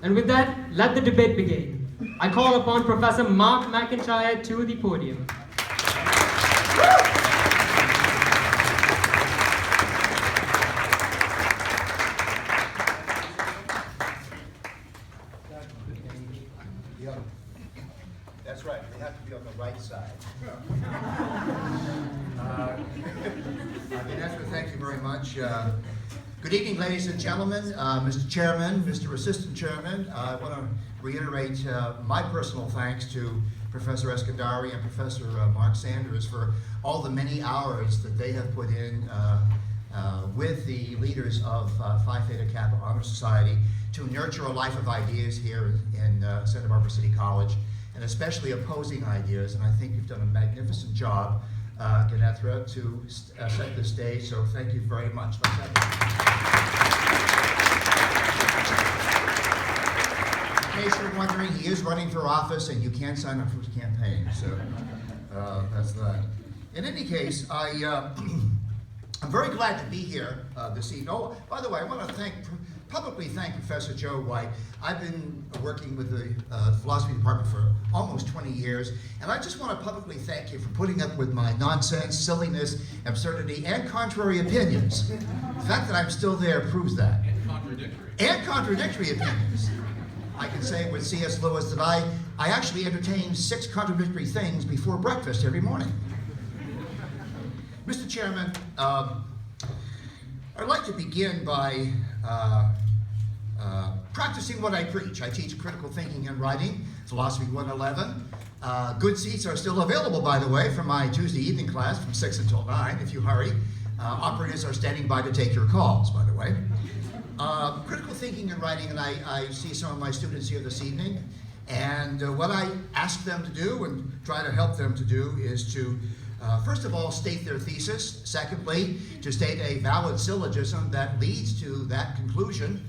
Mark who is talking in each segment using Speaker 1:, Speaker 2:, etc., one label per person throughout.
Speaker 1: And with that, let the debate begin. I call upon Professor Mark McIntire to the podium.
Speaker 2: Yeah. That's right, we have to be on the right side. Vanessa, thank you very much. Good evening, ladies and gentlemen, Mr. Chairman, Mr. Assistant Chairman. I want to reiterate my personal thanks to Professor Eskandari and Professor Mark Sanders for all the many hours that they have put in with the leaders of Phi Theta Kappa Honor Society to nurture a life of ideas here in Santa Barbara City College, and especially opposing ideas. And I think you've done a magnificent job, Ganethra, to set the stage, so thank you very much. In case you're wondering, he is running for office, and you can sign up for his campaign, so that's that. In any case, I'm very glad to be here this evening. Oh, by the way, I want to publicly thank Professor Joe White. I've been working with the philosophy department for almost 20 years, and I just want to publicly thank you for putting up with my nonsense, silliness, absurdity, and contrary opinions. The fact that I'm still there proves that. And contradictory opinions. I can say with C.S. Lewis that I actually entertain 6 contradictory things before breakfast every morning. Mr. Chairman, I'd like to begin by practicing what I preach. I teach critical thinking and writing, Philosophy 111. Good seats are still available, by the way, for my Tuesday evening class from 6 until 9, if you hurry. Operators are standing by to take your calls, by the way. Critical thinking and writing, and I see some of my students here this evening, and what I ask them to do and try to help them to do is to first of all, state their thesis. Secondly, to state a valid syllogism that leads to that conclusion.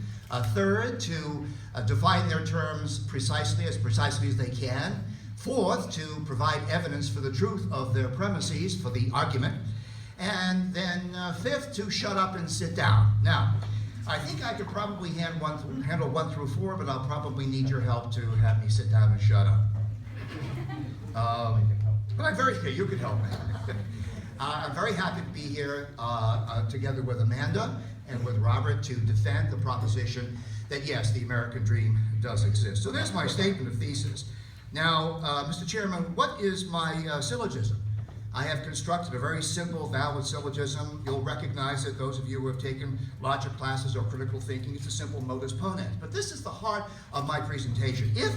Speaker 2: Third, to define their terms precisely as they can. Fourth, to provide evidence for the truth of their premises for the argument. And then fifth, to shut up and sit down. Now, I think I could probably handle 1 through 4, but I'll probably need your help to have me sit down and shut up. But you could help me. I'm very happy to be here together with Amanda and with Robert to defend the proposition that yes, the American dream does exist. So there's my statement of thesis. Now, Mr. Chairman, what is my syllogism? I have constructed a very simple, valid syllogism. You'll recognize it, those of you who have taken logic classes or critical thinking. It's a simple modus ponens. But this is the heart of my presentation. If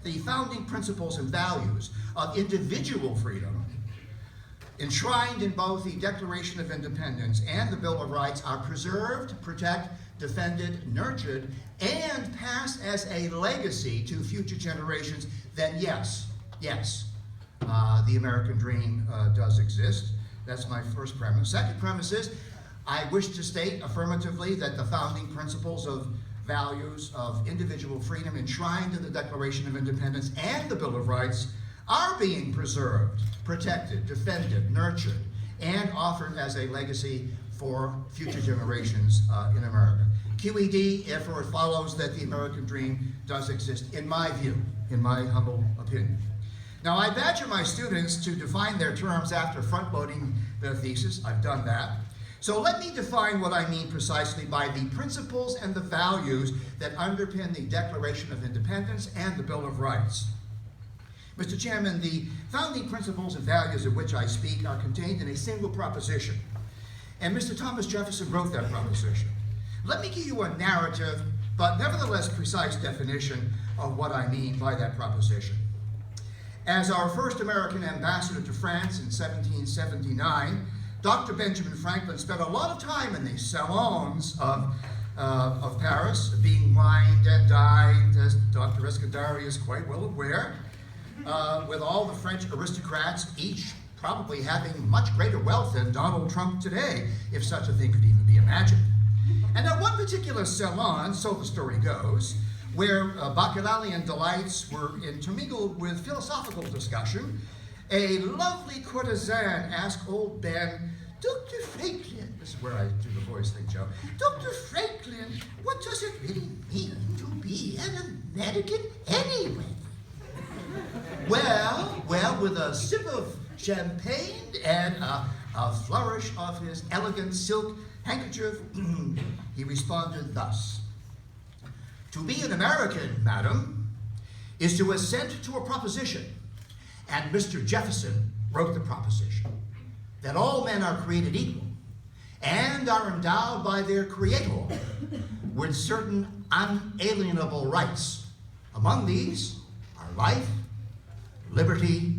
Speaker 2: the founding principles and values of individual freedom enshrined in both the Declaration of Independence and the Bill of Rights are preserved, protected, defended, nurtured, and passed as a legacy to future generations, then yes, the American dream does exist. That's my first premise. Second premise is, I wish to state affirmatively that the founding principles of values of individual freedom enshrined in the Declaration of Independence and the Bill of Rights are being preserved, protected, defended, nurtured, and offered as a legacy for future generations in America. QED, therefore, it follows that the American dream does exist, in my view, in my humble opinion. Now, I badger my students to define their terms after front-loading their thesis. I've done that. So let me define what I mean precisely by the principles and the values that underpin the Declaration of Independence and the Bill of Rights. Mr. Chairman, the founding principles and values of which I speak are contained in a single proposition. And Mr. Thomas Jefferson wrote that proposition. Let me give you a narrative, but nevertheless precise definition of what I mean by that proposition. As our first American ambassador to France in 1779, Dr. Benjamin Franklin spent a lot of time in the salons of Paris, being wined and dined, as Dr. Eskandari is quite well aware, with all the French aristocrats, each probably having much greater wealth than Donald Trump today, if such a thing could even be imagined. And at one particular salon, so the story goes, where bacchanalian delights were intermingled with philosophical discussion, a lovely courtesan asked old Ben Dr. Franklin, this is where I do the voice thing, Joe. Dr. Franklin, what does it really mean to be an American anyway? Well, with a sip of champagne and a flourish of his elegant silk handkerchief, he responded thus. To be an American, madam, is to assent to a proposition, and Mr. Jefferson wrote the proposition, that all men are created equal and are endowed by their Creator with certain unalienable rights. Among these are life, liberty,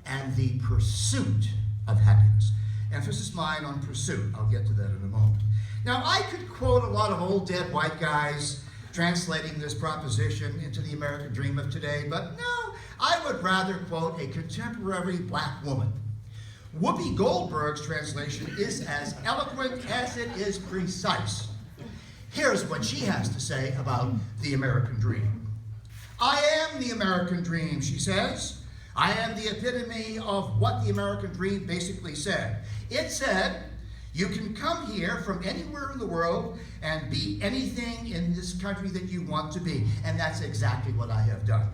Speaker 2: and the pursuit of happiness. Emphasis mine on pursuit. I'll get to that in a moment. Now, I could quote a lot of old dead white guys translating this proposition into the American dream of today, but no, I would rather quote a contemporary black woman. Whoopi Goldberg's translation is as eloquent as it is precise. Here's what she has to say about the American dream. I am the American dream, she says. I am the epitome of what the American dream basically said. It said, you can come here from anywhere in the world and be anything in this country that you want to be. And that's exactly what I have done.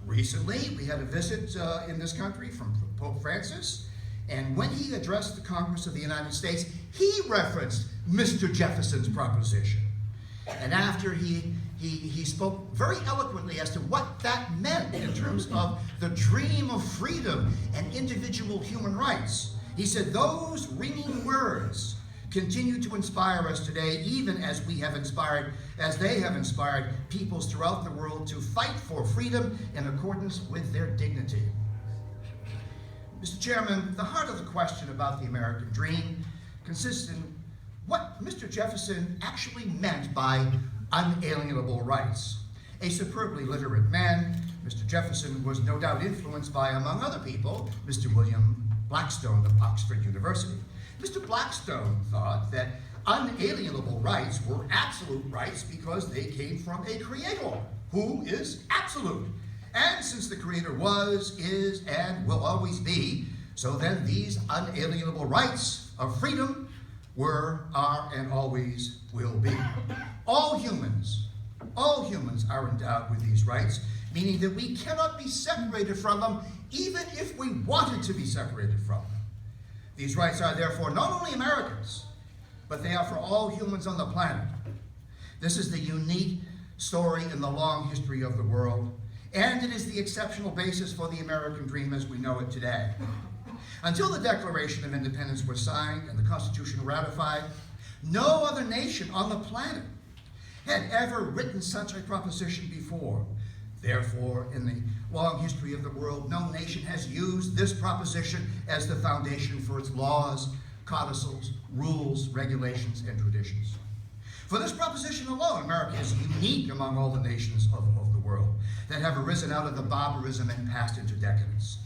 Speaker 2: Recently, we had a visit in this country from Pope Francis, and when he addressed the Congress of the United States, he referenced Mr. Jefferson's proposition. And after he spoke very eloquently as to what that meant in terms of the dream of freedom and individual human rights, he said, those ringing words continue to inspire us today, even as they have inspired peoples throughout the world to fight for freedom in accordance with their dignity. Mr. Chairman, the heart of the question about the American dream consists in what Mr. Jefferson actually meant by unalienable rights. A superbly literate man, Mr. Jefferson was no doubt influenced by, among other people, Mr. William Blackstone of Oxford University. Mr. Blackstone thought that unalienable rights were absolute rights because they came from a creator who is absolute. And since the creator was, is, and will always be, so then these unalienable rights of freedom were, are, and always will be. All humans are endowed with these rights, meaning that we cannot be separated from them, even if we wanted to be separated from them. These rights are therefore not only Americans, but they are for all humans on the planet. This is the unique story in the long history of the world, and it is the exceptional basis for the American dream as we know it today. Until the Declaration of Independence was signed and the Constitution ratified, no other nation on the planet had ever written such a proposition before. Therefore, in the long history of the world, no nation has used this proposition as the foundation for its laws, codicils, rules, regulations, and traditions. For this proposition alone, America is unique among all the nations of the world that have arisen out of the barbarism and passed into decadence.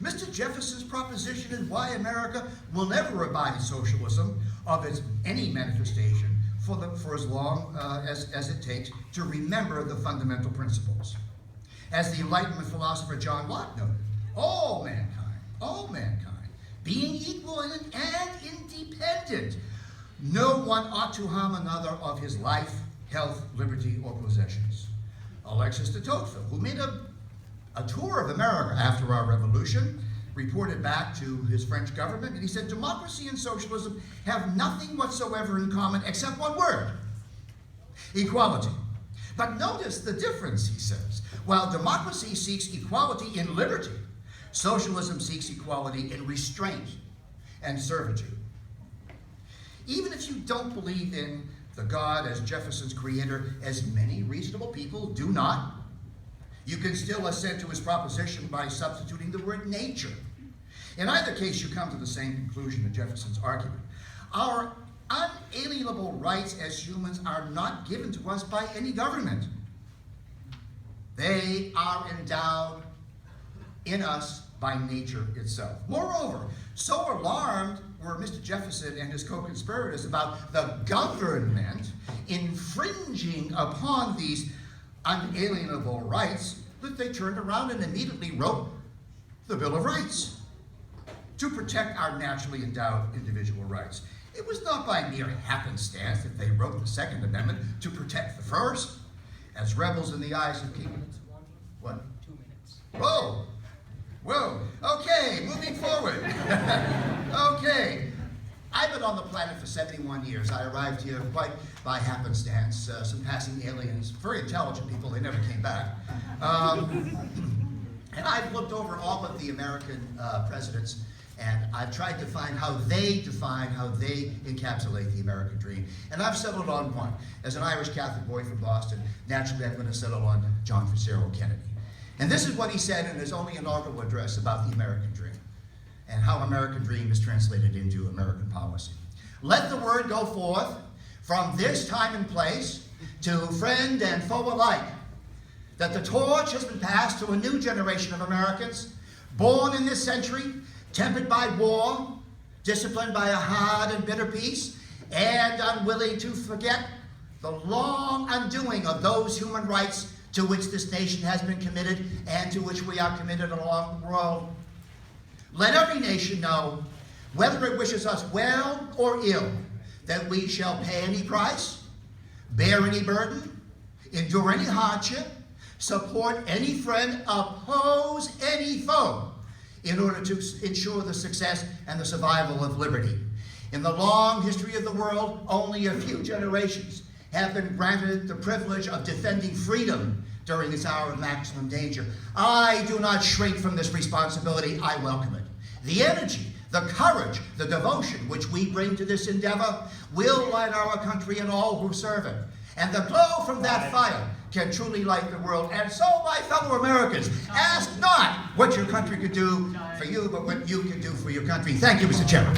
Speaker 2: Mr. Jefferson's proposition is why America will never abide socialism of its any manifestation for as long as it takes to remember the fundamental principles. As the Enlightenment philosopher John Locke noted, all mankind, being equal and independent, no one ought to harm another of his life, health, liberty, or possessions. Alexis de Tocqueville, who made a tour of America after our revolution, reported back to his French government, and he said, democracy and socialism have nothing whatsoever in common except one word, equality. But notice the difference, he says. While democracy seeks equality in liberty, socialism seeks equality in restraint and servitude. Even if you don't believe in the God as Jefferson's creator, as many reasonable people do not, you can still assent to his proposition by substituting the word nature. In either case, you come to the same conclusion in Jefferson's argument. Our unalienable rights as humans are not given to us by any government. They are endowed in us by nature itself. Moreover, so alarmed were Mr. Jefferson and his co-conspirators about the government infringing upon these unalienable rights that they turned around and immediately wrote the Bill of Rights. to protect our naturally endowed individual rights. It was not by mere happenstance that they wrote the Second Amendment to protect the First. As rebels in the eyes of King. What?
Speaker 1: 2 minutes.
Speaker 2: Whoa! Whoa! Okay, moving forward. Okay. I've been on the planet for 71 years. I arrived here quite by happenstance. Some passing aliens, very intelligent people, they never came back. And I've looked over all of the American presidents, and I've tried to find how they define, how they encapsulate the American dream. And I've settled on one. As an Irish Catholic boy from Boston, naturally I'm going to settle on John Fitzgerald Kennedy. And this is what he said in his only inaugural address about the American dream, and how American dream is translated into American policy. Let the word go forth from this time and place to friend and foe alike, that the torch has been passed to a new generation of Americans, born in this century, tempered by war, disciplined by a hard and bitter peace, and unwilling to forget the long undoing of those human rights to which this nation has been committed and to which we are committed along the world. Let every nation know, whether it wishes us well or ill, that we shall pay any price, bear any burden, endure any hardship, support any friend, oppose any foe, in order to ensure the success and the survival of liberty. In the long history of the world, only a few generations have been granted the privilege of defending freedom during this hour of maximum danger. I do not shrink from this responsibility. I welcome it. The energy, the courage, the devotion which we bring to this endeavor will light our country and all who serve it. And the glow from that fire can truly light the world. And so, my fellow Americans, ask not what your country could do for you, but what you can do for your country. Thank you, Mr. Chairman.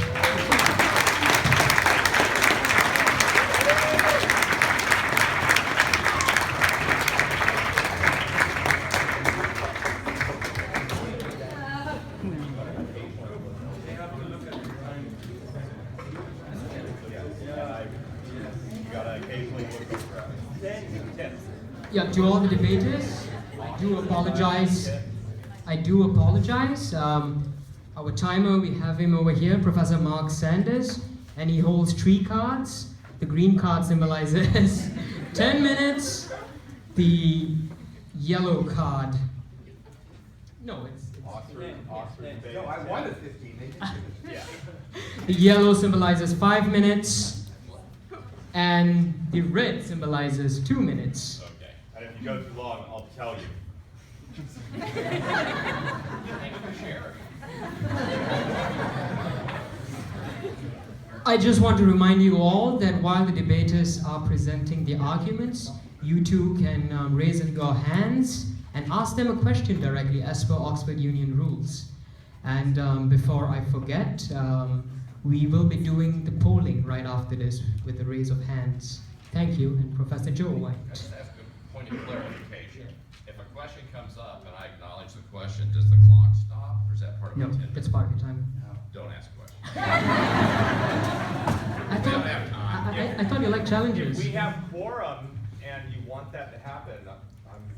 Speaker 1: Yeah, to all the debaters, I do apologize. Our timer, we have him over here, Professor Mark Sanders, and he holds 3 cards. The green card symbolizes 10 minutes. The yellow card, no, it's
Speaker 3: No, I wanted 15. Yeah.
Speaker 1: the yellow symbolizes 5 minutes, and the red symbolizes 2 minutes.
Speaker 3: Okay. And if you go too long, I'll tell you.
Speaker 1: I just want to remind you all that while the debaters are presenting the arguments, you too can raise your hands and ask them a question directly as per Oxford Union rules. And before I forget, we will be doing the polling right after this with a raise of hands. Thank you, and Professor Joe White.
Speaker 4: Just ask a point of clarification. If a question comes up and I acknowledge the question, does the clock stop, or is that part of
Speaker 1: No,
Speaker 4: the 10 minutes?
Speaker 1: it's part of your time.
Speaker 4: Don't ask questions.
Speaker 1: I
Speaker 4: We don't have time.
Speaker 1: thought you liked challenges.
Speaker 3: If we have quorum and you want that to happen,